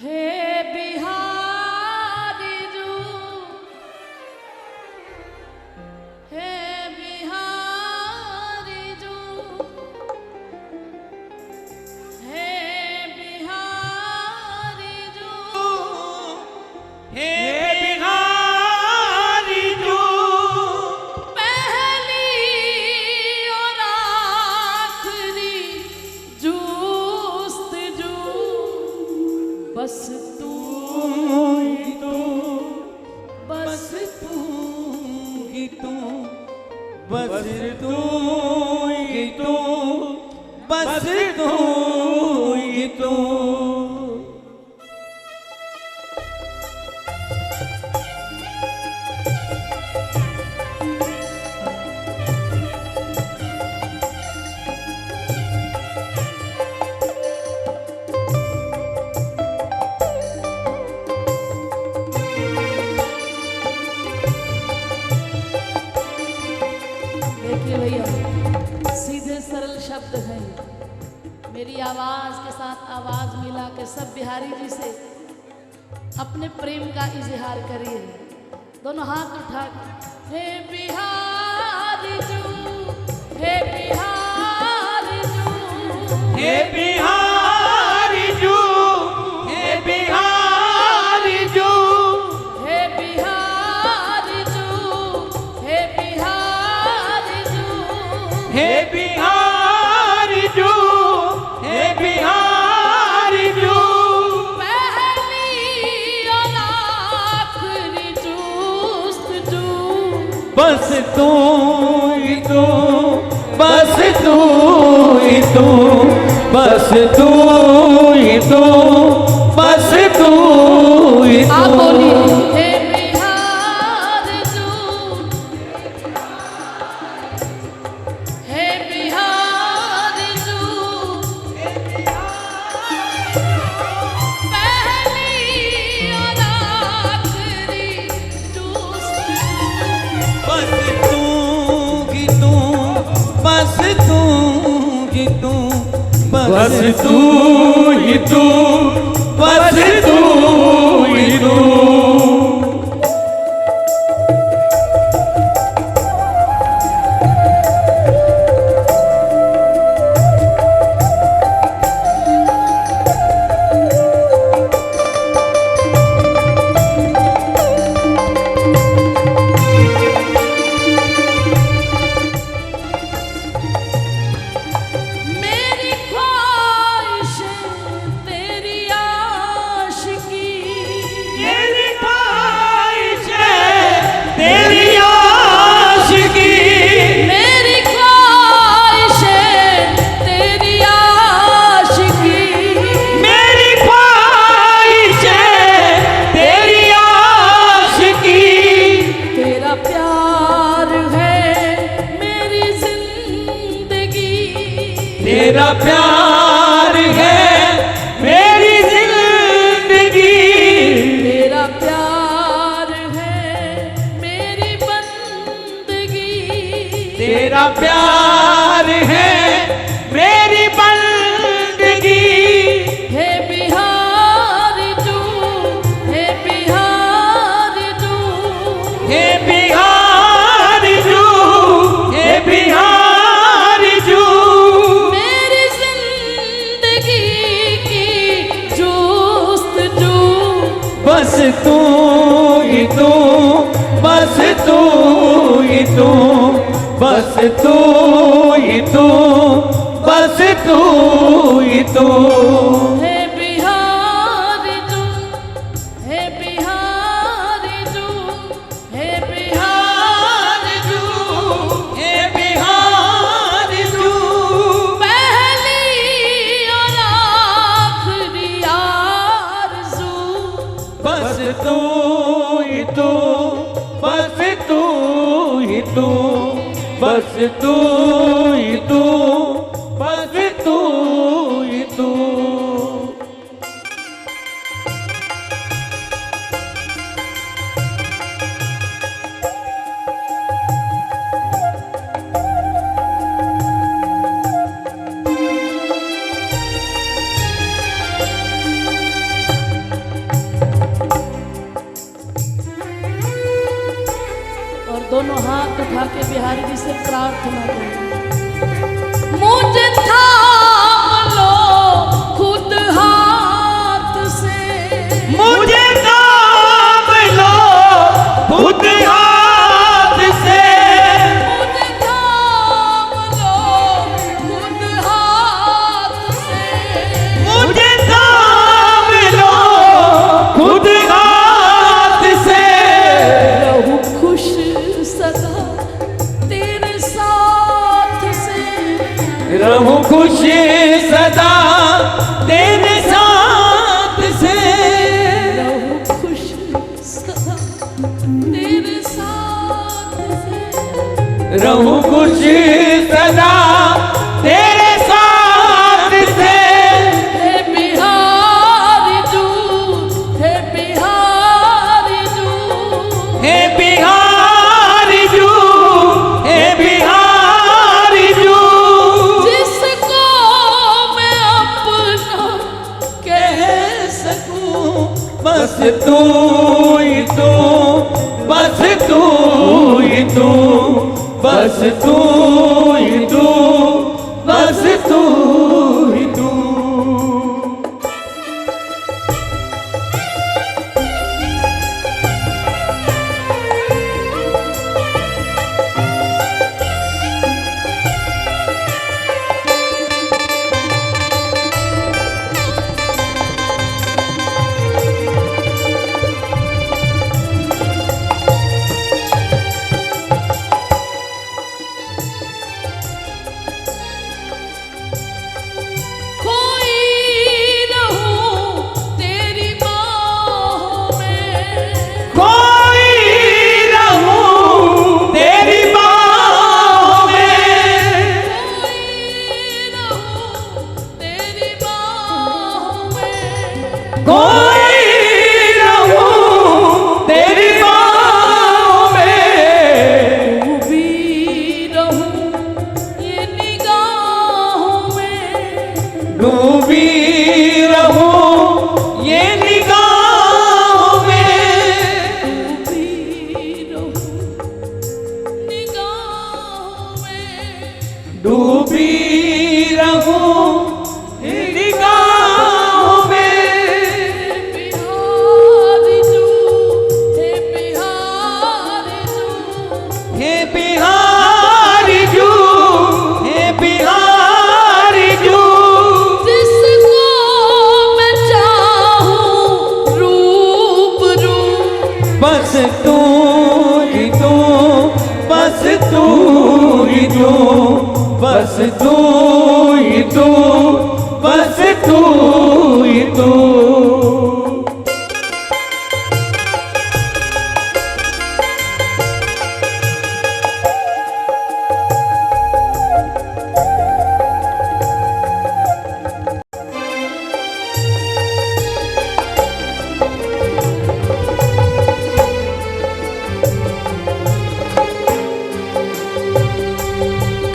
हे बिहारी रू, हे बिहारी रू, हे बिहारी रू, हे बिहारी रू, पहली और आखिरी जूस्तजू बस तू ही तू, बस तू ही तू, बस तू ही तू, बस तू ही तू। देखिए भैया, सीधे सरल शब्द हैं। मेरी आवाज के साथ आवाज मिला के सब बिहारी जी से अपने प्रेम का इजहार करिए। दोनों हाथ उठा के, हे बिहारी जू, हे बिहारी जू, हे बिहारी जू, हे बिहारी जू, हे बिहारी जू, हे बिहारी जू, हे बिहारी जू, हे बिहारी जू। पहली और आखिरी जूस्तजू बस तू ही तू, बस तू ही तू, बस तू ही तू, बस तू ही आप तू। बोलिए, हे बिहारी जू, हे बिहारी जू, पहली और आखिरी जूस्तजू बस तू ही तू, बस तू ही तू, बस तू ही तू, बस तू ही तू। मेरी ख्वाहिशें तेरी आशिकी, मेरी ख्वाहिश है तेरी आशिकी, मेरी ख्वाहिशें तेरी आशिकी, मेरी ख्वाहिश है तेरी आशिकी। तेरा प्यार है मेरी जिंदगी, तेरा प्यार है मेरी जिंदगी, तेरा प्यार है मेरी बंदगी, तेरा प्यार है मेरी बंदगी। हे बिहारी तू, हे बिहारी तू, हे बिहारी जू, हे बिहारी जू, मेरी जिंदगी की जूस्तजू बस तू ही तू, बस तू ही तू, बस तू ही तू, बस तू ही तू। हे बिहारी तू, हे बिहारी तू, हे बिहारी तू, हे बिहारी जू, पहली और आखिरी आरज़ू बस तू ही तू, बस तू ही तू, बस तू ही तू, बस तू ही तू। उठा के बिहारी जी से प्रार्थना करें। मुझे थाम लो खुद हाथ से, मुझे थाम लो खुद हाथ से, मुझे थाम लो खुद हाथ से, मुझे थाम लो खुद हाथ से। रहूं खुश सदा तेरे साथ से, रहूं खुश सदा तेरे साथ से, रहूं खुश सदा तेरे साथ से, रहूं खुश सदा तेरे साथ से। हे बिहारी जू, हे बिहारी जू, हे बिहारी जू, हे बिहारी जू, जिसको मैं अपना कह सकूं, बस तू ही तू, बस तू ही तू, बस तू ही तू, बस तू ही तू। कोई रहूं तेरी बाहों में, कोई रहूं तेरी बाहों में, कोई रहूं तेरी बाहों में, कोई रहूं तेरी बाहों में, डूबी रहूं ये निगाहों में, डूबी रहूं ये निगाहों में, डूबी रहूं निगाहों में, डूबी रहूं ये निगाहों में। बिहारी जू, हे बिहारी जू, हे बिहारी जू, हे बिहारी जू, जिसको मैं चाहूं रूबरू, बस तू ही तू, बस तू ही तू, बस तू ही तू, बस तू ही तू।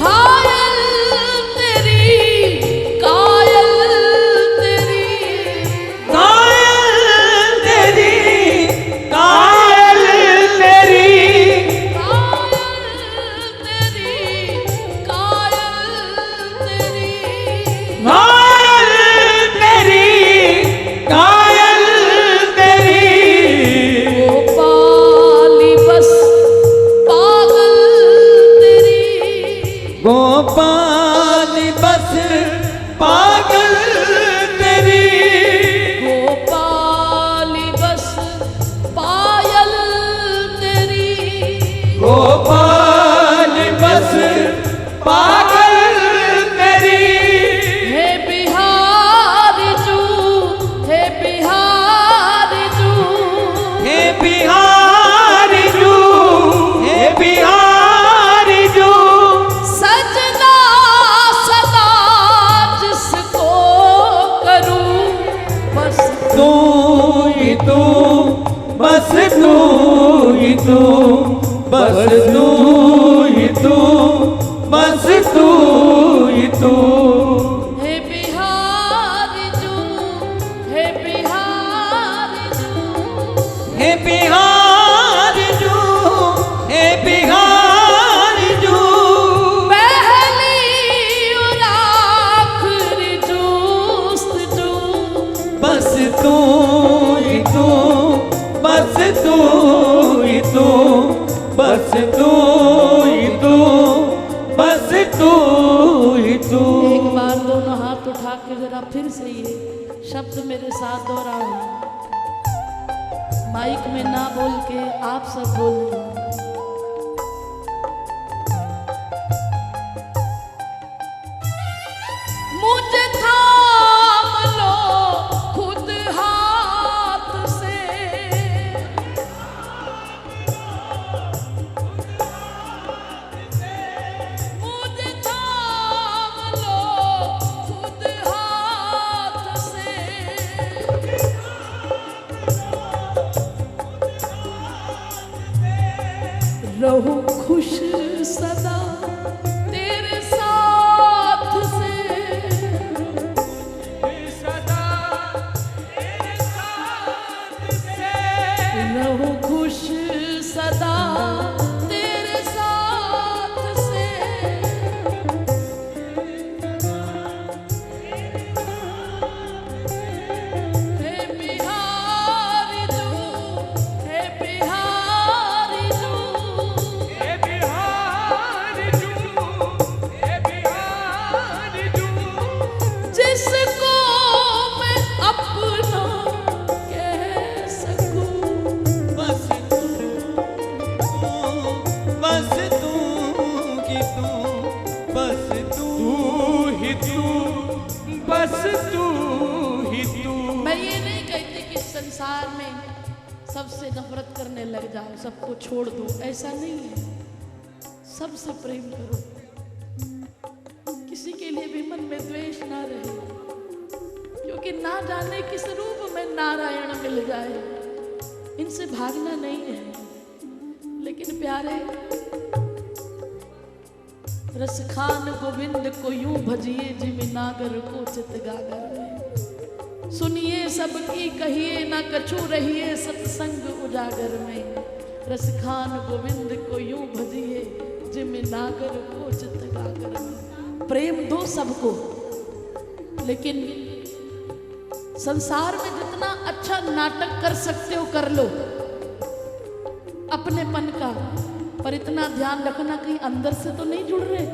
घायल तेरी कायल तेरी, कायल तेरी, कायल तेरी, कायल तेरी, कायल तेरी, कायल तेरी, कायल तेरी, गोपाली बस पागल तेरी, गोपाल बस पागल तेरी, गोपाली बस पायल तेरी, गोपाल बस पागल तेरी। हे बिहारी जू, हे बिहारी जू, हे बिहारी जू, हे बिहारी जू, सजना सदा जिसको करूं, बस तू ही तू, बस तू ही तू, बस तू ही तू, बस तू ही तू। हे बिहारी जू, हे बिहारी जू, हे बिहारी जू, हे बिहारी तू ही तू, बस तू ही तू, बस तू ही तू, बस तू ही तू। एक बार दोनों हाथ उठा के जरा फिर से ये शब्द मेरे साथ दोहराओ। माइक में ना बोल के आप सब बोल। मुझे थाम लो खुद हाथ से, मुझे थाम लो खुद हाथ से, रहूं खुश सदा तेरे साथ से, सदा तेरे साथ से, रहूं खुश सदा तेरे साथ से, हे बिहारी तू, हे बिहारी तू, हे बिहारी जू, हे बिहारी जू, जिसको मैं अपना कह सकूं, बस तू, बस तू की तू, बस तू ही तू, बस तू ही तू। मैं ये नहीं कहती कि संसार में सबसे नफरत करने लग जाओ, सबको छोड़ दो, ऐसा नहीं है। सबसे प्रेम करो, किसी के लिए भी मन में द्वेष ना रहे, क्योंकि ना जाने किस रूप में नारायण मिल जाए, इनसे भागना नहीं है। लेकिन प्यारे रसखान गोविंद को यूं भजिए जिमि नागर को चित गागर में, सुनिए सबकी कहिए ना कछु रहिए सत्संग उजागर में। रसखान गोविंद को यूं भजिए जिमि नागर को चित गागर में। प्रेम दो सबको, लेकिन संसार में जितना अच्छा नाटक कर सकते हो कर लो अपनेपन का, पर इतना ध्यान रखना कहीं अंदर से तो नहीं जुड़ रहे।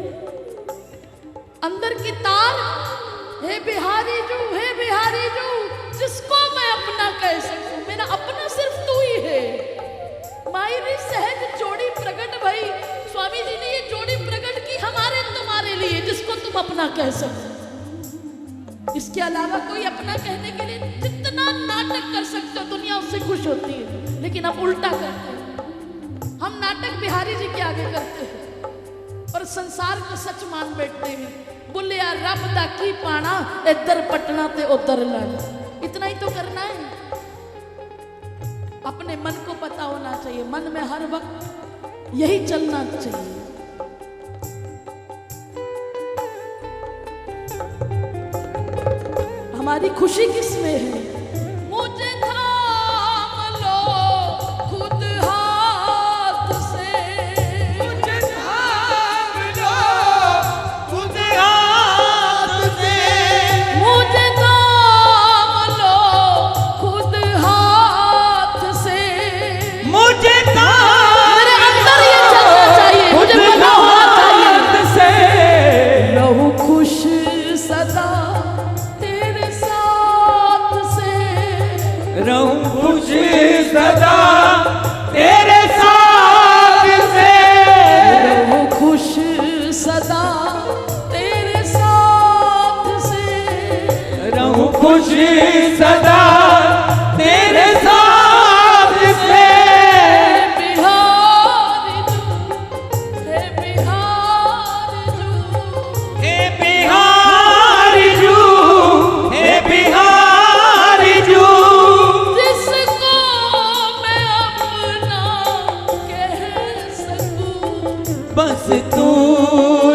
अंदर की तार, हे बिहारी जू, हे बिहारी जू, जिसको मैं अपना कह सकूं, मेरा अपना सिर्फ तू ही है। मायरी सहज जोड़ी प्रकट भई, स्वामी जी ने ये जोड़ी प्रकट की हमारे तुम्हारे लिए, जिसको तुम अपना कह सको। इसके अलावा कोई अपना कहने के लिए जितना नाटक कर सकते हो दुनिया उससे खुश होती है, लेकिन अब उल्टा करते हैं। हम नाटक बिहारी जी के आगे करते हैं और संसार को सच मान बैठते हैं। बुलिया रब दा की पाना, इधर पटना ते उधर लड़, इतना ही तो करना है। अपने मन को पता होना चाहिए, मन में हर वक्त यही चलना चाहिए। हमारी खुशी किसमें है? मुझे थाम लो खुद हाथ से, मुझे थाम लो खुद हाथ से, मुझे थाम लो खुद हाथ से, मुझे मेरे अंदर ये चलना चाहिए, मुझे पता होना चाहिए। से, रहूं खुश सदा तेरे साथ से, रहूं खुश सदा तेरे साथ से, रहूं खुश सदा तेरे साथ से, रहूं खुश सदा तेरे साथ से। बिहारी तू, हे बिहारी तू, हे बिहारी जू, हे बिहारी जू, जिसको मैं अपना कह सकूं, बस तू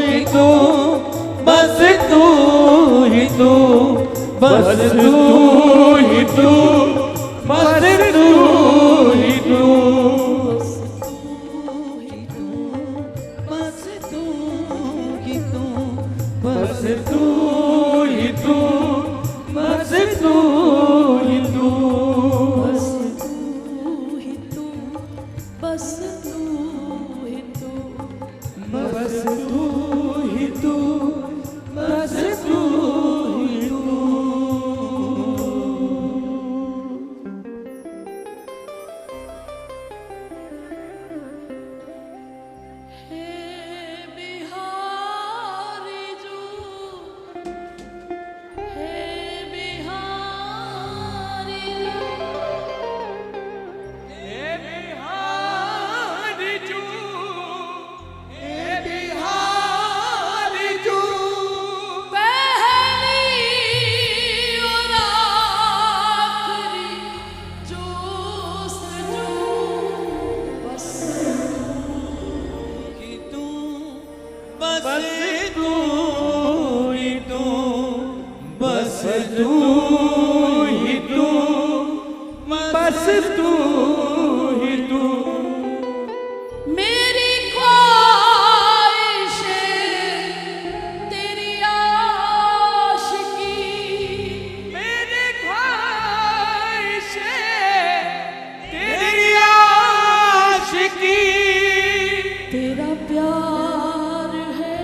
ही तू, बस तू ही तू, बस तू ही तू, बस तू ही तू, बस तू ही तू, बस तू ही तू, बस तू ही तू। बस तू ही तू। मेरी ख्वाहिशें तेरी आशिकी, मेरी ख्वाहिशें तेरी आशिकी। तेरा प्यार है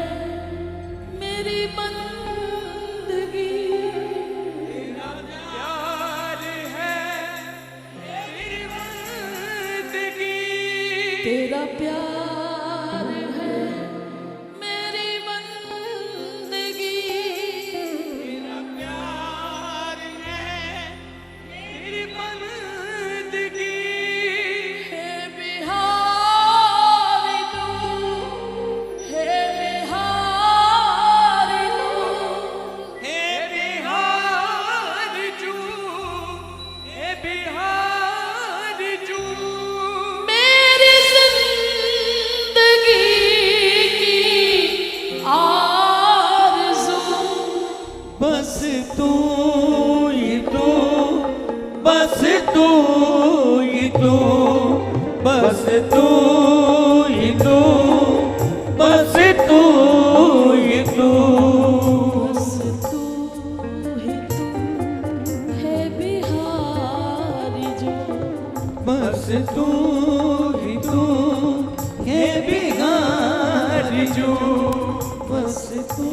मेरी बंदगी, तेरा प्यार है मेरी बंदगी। तेरा प्यार है मेरी बंदगी। तेरा प्यार है मेरी बंदगी। हे बिहारी तू, हे बिहारी तू, हे बिहार जू, हे बिहार जू। मेरी जिंदगी की आरज़ू, बस तू ही तू, बस तू ही तू, बस तू ही तू, बस तू ही तू। बस तू ही तू, हे बिहारी जो, बस तू ही तू, हे बिहार जू, बस तू